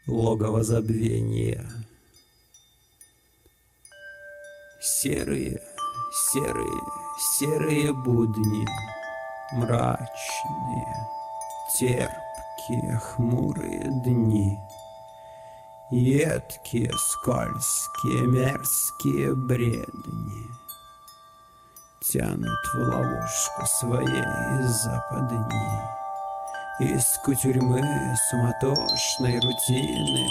Логово забвения. Серые, серые, серые будни, мрачные, терпкие, хмурые дни, едкие, скользкие, мерзкие бредни тянут в ловушку своей западни. Из кутюрьмы суматошной рутины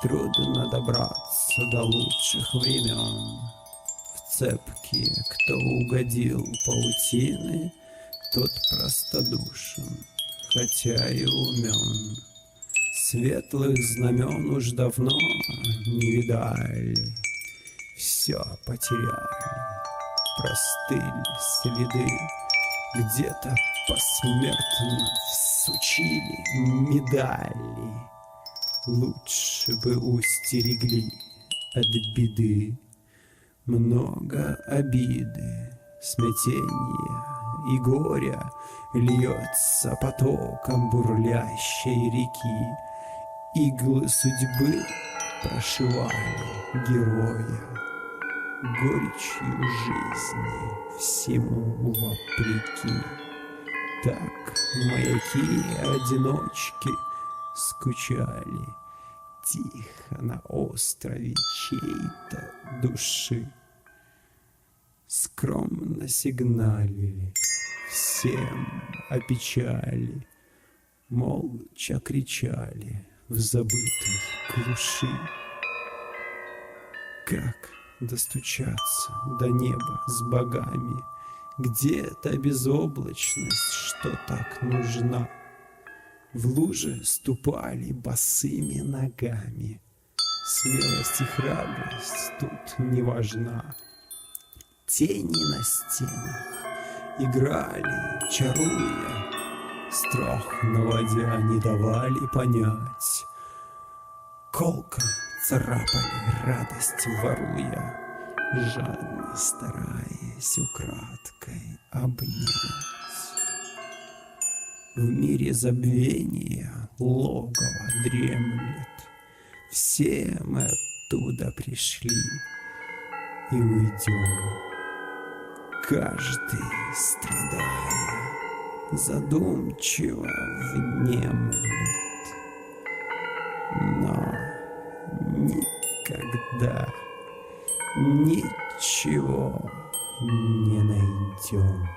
трудно добраться до лучших времен. В цепкие, кто угодил паутины, тот простодушен, хотя и умен. Светлых знамен уж давно не видали, все потеряли, простыли следы, где-то посмертно всучили медали. Лучше бы устерегли от беды. Много обиды, смятения и горя льется потоком бурлящей реки. Иглы судьбы прошивали героя горечью жизни всему вопреки. Так маяки-одиночки скучали тихо на острове чьей-то души. Скромно сигналили всем о печали, молча кричали в забытой глуши. Как достучаться до неба с богами, где та безоблачность, что так нужна? В луже ступали босыми ногами, смелость и храбрость тут не важна. Тени на стенах играли, чаруя, страх наводя не давали понять. Колко царапали радость воруя, жадно стараясь украдкой обнять. В мире забвения логово дремлет, все мы оттуда пришли и уйдем. Каждый, страдая, задумчиво внемлет, но никогда ничего не найдем.